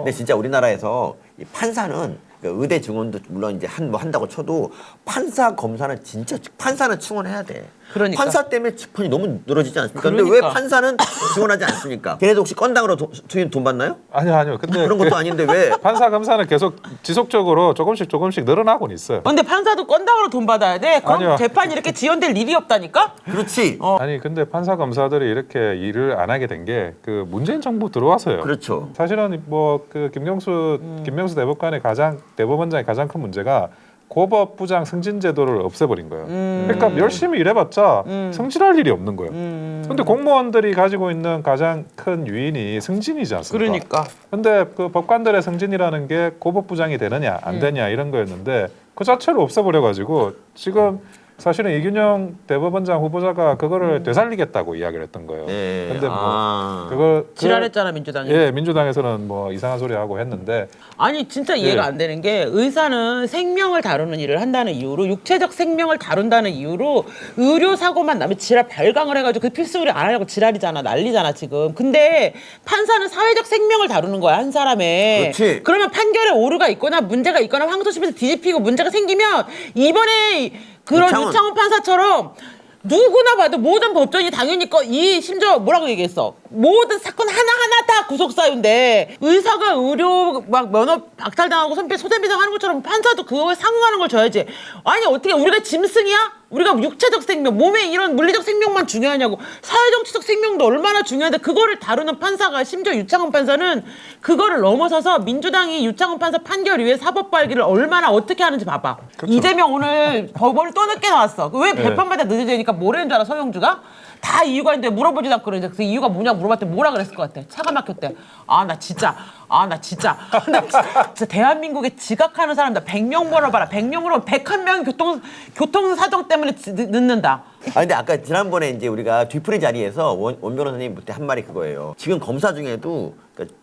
근데 진짜 우리나라에서 이 판사는 그 의대 증원도 물론 이제 뭐 한다고 쳐도 판사 검사는 진짜 판사는 충원해야 돼. 그러니까. 판사 때문에 집판이 너무 늘어지지 않습니까? 근데 왜 그러니까. 판사는 지원하지 않습니까? 걔네도 혹시 건당으로 돈 받나요? 아니요. 근데 그런 것도 아닌데 왜? 판사 검사는 계속 지속적으로 조금씩 늘어나고는 있어요. 근데 판사도 건당으로 돈 받아야 돼? 그럼 아니요. 재판이 이렇게 지연될 일이 없다니까? 그렇지. 아니 근데 판사 검사들이 이렇게 일을 안 하게 된 게 그 문재인 정부 들어와서요. 그렇죠. 사실은 뭐 그 김명수 대법관의 대법원장의 가장 큰 문제가 고법부장 승진 제도를 없애버린 거예요. 그러니까 열심히 일해봤자 승진할 일이 없는 거예요. 근데 공무원들이 가지고 있는 가장 큰 유인이 승진이지 않습니까? 그러니까. 근데 그 법관들의 승진이라는 게 고법부장이 되느냐 안 되냐 이런 거였는데 그 자체를 없애버려가지고 지금 사실은 이균영 대법원장 후보자가 그거를 되살리겠다고 이야기를 했던 거예요. 네. 근데 뭐 그걸 지랄했잖아 민주당이. 예, 민주당에서는 뭐 이상한 소리 하고 했는데 아니 진짜 이해가 예. 안 되는 게 의사는 생명을 다루는 일을 한다는 이유로 육체적 생명을 다룬다는 이유로 의료 사고만 나면 지랄 발광을 해가지고 그 필수 의료 안 하려고 지랄이잖아 난리잖아 지금. 근데 판사는 사회적 생명을 다루는 거야 한 사람의. 그렇지. 그러면 판결에 오류가 있거나 문제가 있거나 항소심에서 뒤집히고 문제가 생기면 이번에 그런 유창훈 판사처럼 누구나 봐도 모든 법정이 당연히 이 심지어 뭐라고 얘기했어? 모든 사건 하나하나 다 구속사유인데 의사가 의료 막 면허 박탈당하고 소생비상 하는 것처럼 판사도 그거에 상응하는 걸 줘야지. 아니 어떻게 우리가 짐승이야? 우리가 육체적 생명, 몸에 이런 물리적 생명만 중요하냐고. 사회정치적 생명도 얼마나 중요한데 그거를 다루는 판사가 심지어 유창훈 판사는 그거를 넘어서서 민주당이 유창훈 판사 판결 이후에 사법발기를 얼마나 어떻게 하는지 봐봐. 그렇죠. 이재명 오늘 법원을 또 늦게 나왔어. 왜 재판마다 늦어지니까 뭐라는 줄 알아 서영주가? 다 이유가 있는데 물어보지도 않고 그러는데 그 이유가 뭐냐 물어봤더니 뭐라 그랬을 것 같아. 차가 막혔대. 나 진짜 대한민국에 지각하는 사람들 100명 물어봐라. 100명 물어보면 101명 교통사정 때문에 늦는다. 근데 아까 지난번에 이제 우리가 뒤풀이 자리에서 원 변호사님 그때 한 말이 그거예요. 지금 검사 중에도 그러니까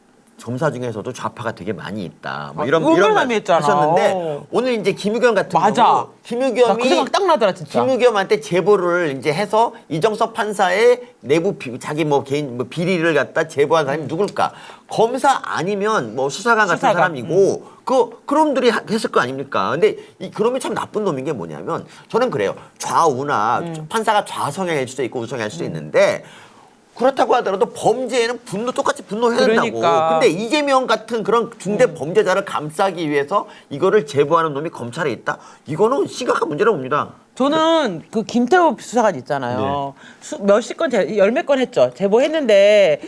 검사 중에서도 좌파가 되게 많이 있다. 뭐 이런 말 했잖아. 하셨는데 오늘 이제 김의겸 같은 맞아. 경우 나 그 김의겸이 생각 딱 나더라 진짜. 김의겸한테 제보를 이제 해서 이정섭 판사의 내부 자기 뭐 개인 뭐 비리를 갖다 제보한 사람이 누굴까? 검사 아니면 뭐 수사관 같은 사람이고 그놈들이 했을 거 아닙니까? 근데 그놈이 참 나쁜 놈인 게 뭐냐면 저는 그래요. 좌우나 판사가 좌성향일 수도 있고 우성향일 수도 있는데 그렇다고 하더라도 범죄에는 똑같이 분노해야 된다고. 그러니까. 근데 이재명 같은 그런 중대 범죄자를 감싸기 위해서 이거를 제보하는 놈이 검찰에 있다? 이거는 심각한 문제라고 봅니다. 저는 그 김태호 수사관 있잖아요. 몇십 건, 열몇 건 했죠. 제보했는데,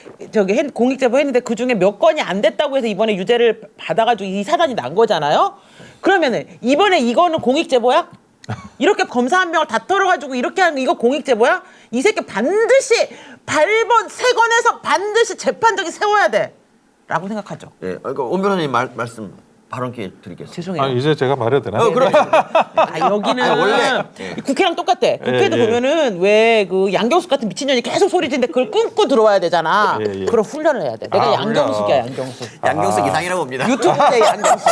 공익 제보했는데 그 중에 몇 건이 안 됐다고 해서 이번에 유죄를 받아가지고 이 사단이 난 거잖아요. 그러면은 이번에 이거는 공익 제보야? 이렇게 검사 한 명을 다 털어가지고 이렇게 하는 거 이거 공익 제보야? 이 새끼 반드시 발본 세 건에서 반드시 재판정이 세워야 돼. 라고 생각하죠. 예, 그러니까 원 변호사님 말씀 발언 기회 드리겠습니다. 죄송해요. 이제 제가 말해도 되나요? 그럼 여기는 원래 국회랑 똑같아. 국회도 예. 보면은 왜 그 양경숙 같은 미친년이 계속 소리 지는데 그걸 끊고 들어와야 되잖아. 예. 그런 훈련을 해야 돼. 내가 양경숙이야, 양경숙. 양경숙 이상이라고 봅니다. 유튜브 때 양경숙.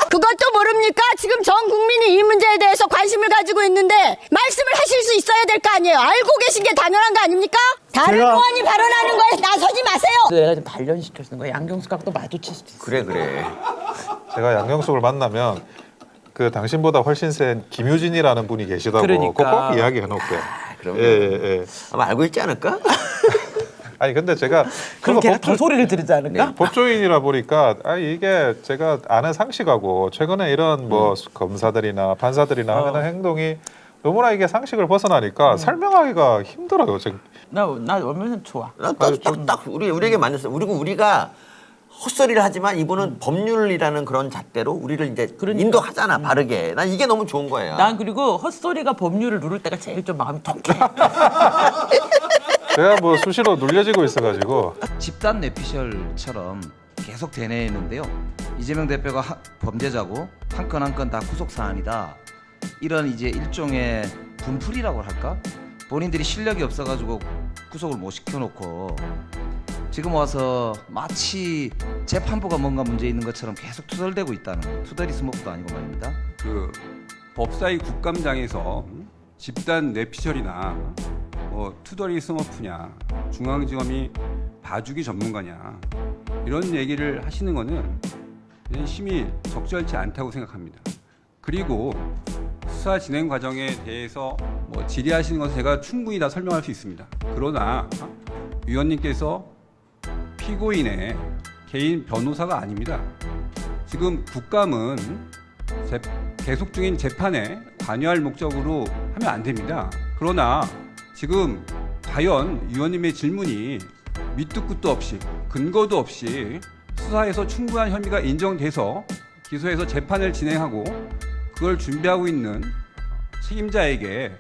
그것도 모릅니까? 지금 전 국민이 이 문제에 대해서 관심을 가지고 있는데 말씀을 하실 수 있어야 될 거 아니에요. 알고 계신 게 당연한 거 아닙니까? 다른 의원이 발언하는 거에 나서지 마세요. 내가 좀 단련시켜주는 거야. 양경숙하고 또 마주칠 수도 있어. 그래. 제가 양경숙을 만나면 그 당신보다 훨씬 센 김유진이라는 분이 계시다고 그러니까. 꼭 이야기해 놓을게요. 그럼 예. 아마 알고 있지 않을까? 아니 근데 제가 그럼 그거 걔가 더 소리를 들으지 않을까? 법조인이라 보니까 이게 제가 아는 상식하고 최근에 이런 뭐 검사들이나 판사들이나 하는 행동이 너무나 이게 상식을 벗어나니까 설명하기가 힘들어요. 나 원면은 좋아. 딱 우리에게 맞는 우리가 헛소리를 하지만 이분은 법률이라는 그런 잣대로 우리를 이제 인도하잖아 바르게. 난 이게 너무 좋은 거예요. 난 그리고 헛소리가 법률을 누를 때가 제일 좀 마음이 톡해. 제가 뭐 수시로 눌려지고 있어가지고 집단 뇌피셜처럼 계속 되뇌이는데요. 이재명 대표가 범죄자고 한 건 한 건 다 구속 사안이다. 이런 이제 일종의 분풀이라고 할까? 본인들이 실력이 없어가지고 구속을 못 시켜놓고 지금 와서 마치 재판부가 뭔가 문제 있는 것처럼 계속 투덜대고 있다는 투덜이 스모크도 아니고 말입니다. 그 법사위 국감장에서 집단 뇌피셜이나 투덜이 스머프냐, 중앙지검이 봐주기 전문가냐 이런 얘기를 하시는 거는 심히 적절치 않다고 생각합니다. 그리고 수사 진행 과정에 대해서 뭐 질의하시는 것은 제가 충분히 다 설명할 수 있습니다. 그러나 위원님께서 피고인의 개인 변호사가 아닙니다. 지금 국감은 계속 중인 재판에 관여할 목적으로 하면 안 됩니다. 그러나 지금 과연 위원님의 질문이 밑도 끝도 없이 근거도 없이 수사에서 충분한 혐의가 인정돼서 기소해서 재판을 진행하고 그걸 준비하고 있는 책임자에게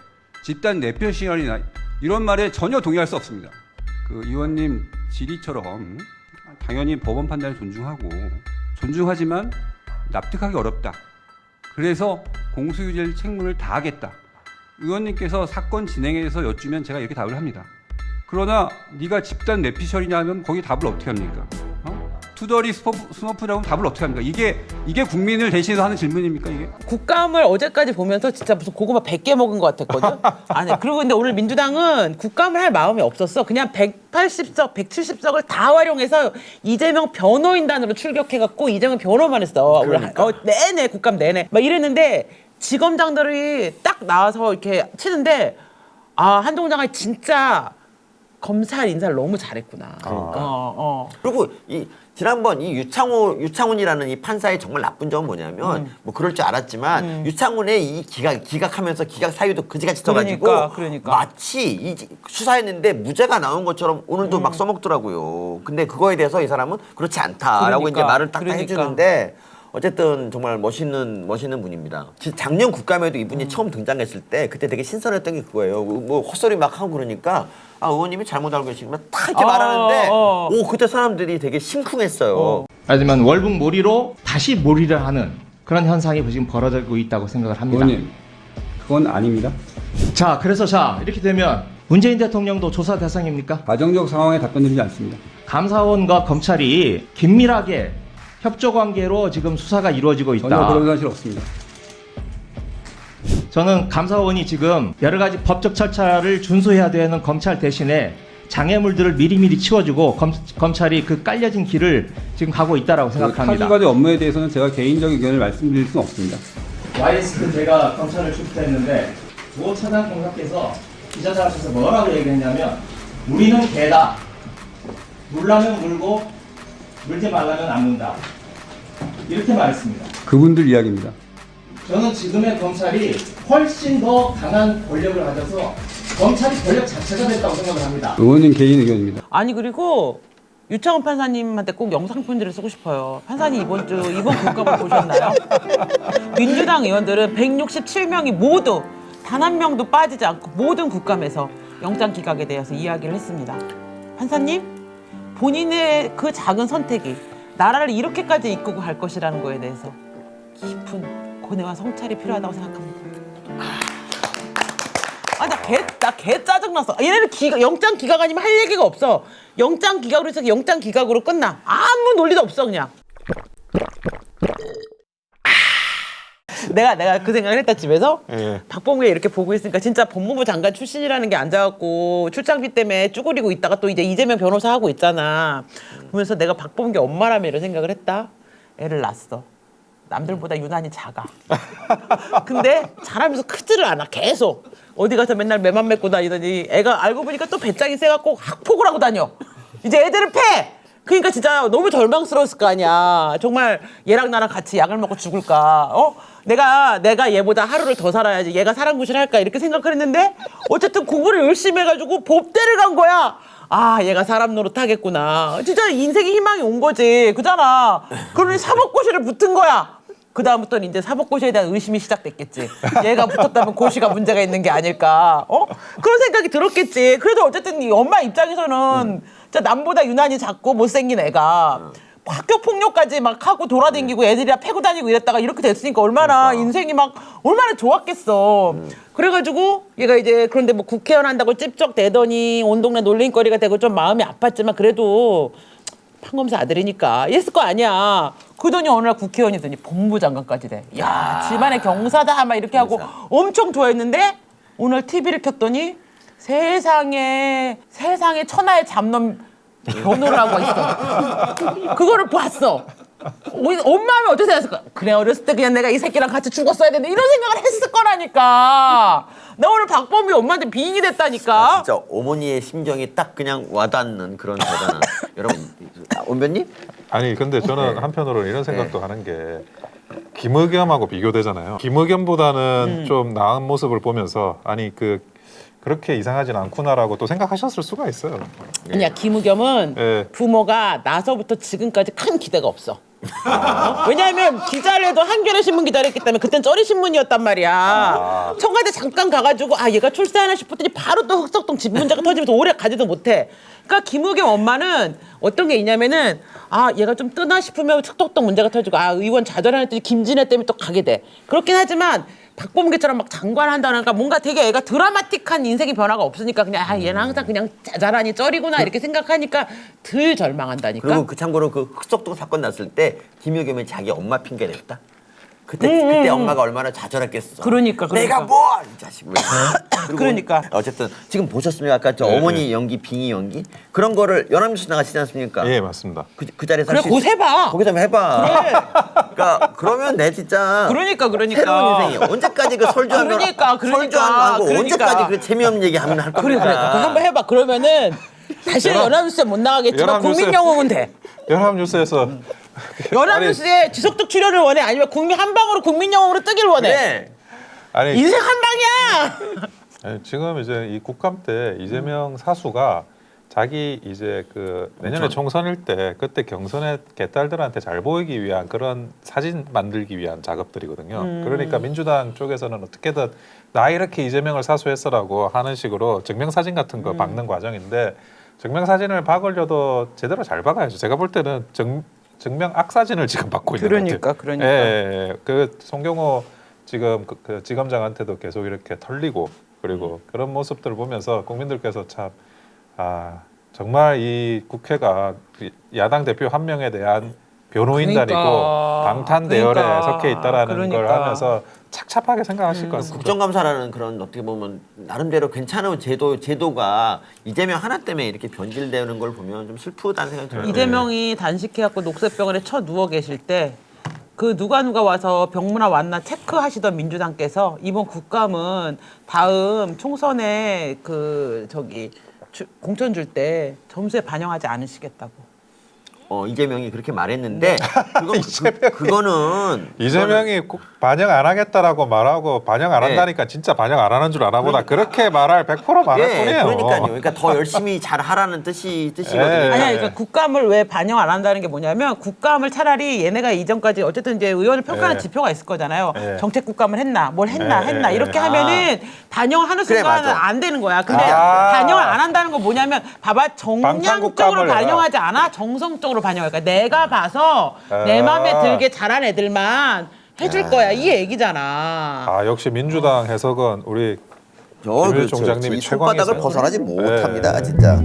집단 뇌물 시연이나 이런 말에 전혀 동의할 수 없습니다. 그 의원님 질의처럼 당연히 법원 판단을 존중하지만 납득하기 어렵다. 그래서 공소유지 책무를 다하겠다. 의원님께서 사건 진행에 대해서 여쭈면 제가 이렇게 답을 합니다. 그러나 네가 집단 뇌피셜이냐면 거기 답을 어떻게 합니까? 투덜이 스머프라고 답을 어떻게 합니까? 이게 국민을 대신해서 하는 질문입니까 이게? 국감을 어제까지 보면서 진짜 무슨 고구마 100개 먹은 것 같았거든. 아니 그리고 근데 오늘 민주당은 국감을 할 마음이 없었어. 그냥 180석, 170석을 다 활용해서 이재명 변호인단으로 출격해갖고 이재명 변호만 했어. 그러니까. 내내 국감 내내 막 이랬는데 지검장들이 딱 나와서 이렇게 치는데 아 한동장이 진짜 검찰 인사를 너무 잘했구나. 그리고 이 지난번 이 유창훈이라는 이 판사의 정말 나쁜 점은 뭐냐면 뭐 그럴 줄 알았지만 유창훈의 이 기각하면서 기각 사유도 그지같이 써가지고 그러니까. 마치 이 수사했는데 무죄가 나온 것처럼 오늘도 막 써먹더라고요. 근데 그거에 대해서 이 사람은 그렇지 않다라고 이제 말을 딱 해주는데 어쨌든 정말 멋있는 분입니다. 작년 국감에도 이분이 처음 등장했을 때 그때 되게 신선했던 게 그거예요. 뭐 헛소리 막 하고 그러니까 아 의원님이 잘못 알고 계시구나 딱 이렇게 말하는데 오 그때 사람들이 되게 심쿵했어요. 하지만 월북몰이로 다시 몰이를 하는 그런 현상이 지금 벌어지고 있다고 생각을 합니다. 의원님, 그건 아닙니다. 자, 그래서 이렇게 되면 문재인 대통령도 조사 대상입니까? 가정적 상황에 답변드리지 않습니다. 감사원과 검찰이 긴밀하게 협조 관계로 지금 수사가 이루어지고 있다. 전혀 그런 사실 없습니다. 저는 감사원이 지금 여러 가지 법적 절차를 준수해야 되는 검찰 대신에 장애물들을 미리미리 치워주고 검찰이 그 깔려진 길을 지금 가고 있다라고 생각합니다. 카드가드 업무에 대해서는 제가 개인적인 의견을 말씀드릴 수는 없습니다. YS는 제가 검찰을 출두했는데 모 차장 공사께서 기자들한테서 뭐라고 얘기했냐면 우리는 개다. 물라면 물고 물지 말라면 안 문다. 이렇게 말했습니다. 그분들 이야기입니다. 저는 지금의 검찰이 훨씬 더 강한 권력을 가져서 검찰이 권력 자체가 됐다고 생각을 합니다. 의원님 개인 의견입니다. 아니 그리고 유창훈 판사님한테 꼭 영상 편지를 쓰고 싶어요. 판사님 이번 국감을 보셨나요? 민주당 의원들은 167명이 모두 단 한 명도 빠지지 않고 모든 국감에서 영장 기각에 대해서 이야기를 했습니다. 판사님 본인의 그 작은 선택이 나라를 이렇게까지 이끌고 갈 것이라는 거에 대해서 깊은 고뇌와 성찰이 필요하다고 생각합니다. 나 개 짜증났어. 얘네는 영장 기각 아니면 할 얘기가 없어. 영장 기각으로 해서 영장 기각으로 끝나. 아무 논리도 없어 그냥. 내가 그 생각을 했다 집에서. 박범계 이렇게 보고 있으니까 진짜 법무부 장관 출신이라는 게 앉아갖고 출장비 때문에 쭈그리고 있다가 또 이제 이재명 변호사 하고 있잖아. 보면서 내가 박범계 엄마라며 이런 생각을 했다. 애를 낳았어. 남들보다 유난히 작아. 근데 자라면서 크지를 않아. 계속. 어디 가서 맨날 매만 맺고 다니더니 애가 알고 보니까 또 배짱이 세갖고 학폭을 하고 다녀. 이제 애들을 패! 그러니까 진짜 너무 절망스러웠을 거 아니야. 정말 얘랑 나랑 같이 약을 먹고 죽을까. 내가 얘보다 하루를 더 살아야지. 얘가 사랑구실 할까 이렇게 생각을 했는데 어쨌든 공부를 열심히 해가지고 법대를 간 거야. 아 얘가 사람 노릇하겠구나. 진짜 인생에 희망이 온 거지. 그잖아. 그러니 사법고시를 붙은 거야. 그 다음부터는 이제 사법고시에 대한 의심이 시작됐겠지. 얘가 붙었다면 고시가 문제가 있는 게 아닐까. 그런 생각이 들었겠지. 그래도 어쨌든 이 엄마 입장에서는 진짜 남보다 유난히 작고 못생긴 애가 학교 폭력까지 막 하고 돌아다니고 애들이랑 패고 다니고 이랬다가 이렇게 됐으니까 얼마나 인생이 막 얼마나 좋았겠어. 그래가지고 얘가 이제 그런데 뭐 국회의원 한다고 찝쩍대더니 온 동네 놀림거리가 되고 좀 마음이 아팠지만 그래도 판검사 아들이니까 이랬을 거 아니야. 그러더니 어느 날 국회의원이 되더니 법무부 장관까지 돼. 야 집안의 경사다 막 이렇게 하고 엄청 좋아했는데 오늘 TV를 켰더니 세상에 천하의 잡놈 변호를 하고 있어. 그거를 봤어. 엄마는 어떻게 생각했을까? 그래 어렸을 때 그냥 내가 이 새끼랑 같이 죽었어야 되는데 이런 생각을 했을 거라니까. 나 오늘 박범이 엄마한테 빙이 됐다니까. 진짜 어머니의 심정이 딱 그냥 와닿는 그런 대단한 여러분 원변님? 아니 근데 저는 한편으로는 이런 생각도 하는 게 김의겸하고 비교되잖아요. 김의겸보다는 좀 나은 모습을 보면서 아니 그렇게 이상하진 않구나라고 또 생각하셨을 수가 있어요. 아니야 김의겸은 예. 부모가 나서부터 지금까지 큰 기대가 없어. 왜냐하면 기자를 해도 한겨레 신문 기자를 했기 때문에 그땐 쩌리 신문이었단 말이야. 청와대 잠깐 가가지고 얘가 출세하나 싶었더니 바로 또 흑석동 집 문제가 터지면서 오래 가지도 못해. 그러니까 김의겸 엄마는 어떤 게 있냐면은 얘가 좀 뜨나 싶으면 흑석동 문제가 터지고 의원 좌절하는 김진애 때문에 또 가게 돼. 그렇긴 하지만 박범계처럼 막 장관한다니까 뭔가 되게 애가 드라마틱한 인생의 변화가 없으니까 그냥 얘는 항상 그냥 자잘하니 쩌리구나 이렇게 생각하니까 덜 절망한다니까. 그리고 참고로 그 흑석동 사건 났을 때 김효겸이 자기 엄마 핑계 냈다. 그때 엄마가 얼마나 좌절했겠어. 그러니까. 내가 뭐 이 자식. 그리고 그러니까. 어쨌든 지금 보셨습니까? 아까 저 어머니 연기, 빙의 연기 그런 거를 연합뉴스 나가시지 않습니까? 예 맞습니다. 그 자리에서 그래 할수 거기서 해봐. 거기서 한번 해봐. 그러니까 그러면 내 진짜 그러니까. 새로운 인생이 언제까지 그 설주하면 설주하는 거 하고 언제까지 그 재미없는 얘기 하면 할 그래. 겁니까? 그거 한번 해봐. 그러면은 다시 연합뉴스에 못 나가겠지만 연합뉴스에- 국민 영웅은 돼. 연합뉴스에서 연합뉴스에 지속적 출연을 원해? 아니면 국민 한 방으로 국민 영웅으로 뜨길 원해? 그래. 아니 인생 한 방이야. 아니, 지금 이제 이 국감 때 이재명 사수가 자기 이제 그 내년에 총선일 때 그때 경선에 개딸들한테 잘 보이기 위한 그런 사진 만들기 위한 작업들이거든요. 그러니까 민주당 쪽에서는 어떻게든 나 이렇게 이재명을 사수했어라고 하는 식으로 증명사진 같은 거 박는 과정인데 증명사진을 박으려도 제대로 잘 박아야죠. 제가 볼 때는 증명 악사진을 지금 받고 있는 것 같아요. 그러니까. 예. 그 송경호 지금 그 지검장한테도 계속 이렇게 털리고 그리고 그런 모습들을 보면서 국민들께서 참 정말 이 국회가 야당 대표 한 명에 대한 변호인단이고 방탄대열에 섞여 있다라는 걸 하면서 착잡하게 생각하실 것 같습니다. 국정감사라는 그런 어떻게 보면 나름대로 괜찮은 제도가 이재명 하나 때문에 이렇게 변질되는 걸 보면 좀 슬프다는 생각이 들어요. 이재명이 단식해갖고 녹색병원에 누워 계실 때 그 누가 와서 병문안 왔나 체크하시던 민주당께서 이번 국감은 다음 총선에 공천 줄 때 점수에 반영하지 않으시겠다고. 이재명이 그렇게 말했는데 그거는 이재명이 반영 안 하겠다라고 말하고 반영 안 한다니까 진짜 반영 안 하는 줄 아나보다 그렇게 말할 100% 말할 뿐이에요. 그러니까요. 그러니까 더 열심히 잘 하라는 뜻이거든요. 아니야, 그러니까 국감을 왜 반영 안 한다는 게 뭐냐면 국감을 차라리 얘네가 이전까지 어쨌든 이제 의원을 평가하는 지표가 있을 거잖아요. 정책 국감을 했나, 뭘 했나 이렇게 하면은 반영을 하는 그래, 순간은 맞아. 안 되는 거야. 근데 반영을 안 한다는 건 뭐냐면 봐봐 정량적으로 국감을 반영하지 않아 정성적으로 반영할 거야. 내가 봐서 내 마음에 들게 잘한 애들만 해줄 거야 이 얘기잖아. 역시 민주당 해석은 우리 저 김일중 총장님이 손바닥을 최강이세요. 벗어나지 네. 못합니다, 진짜.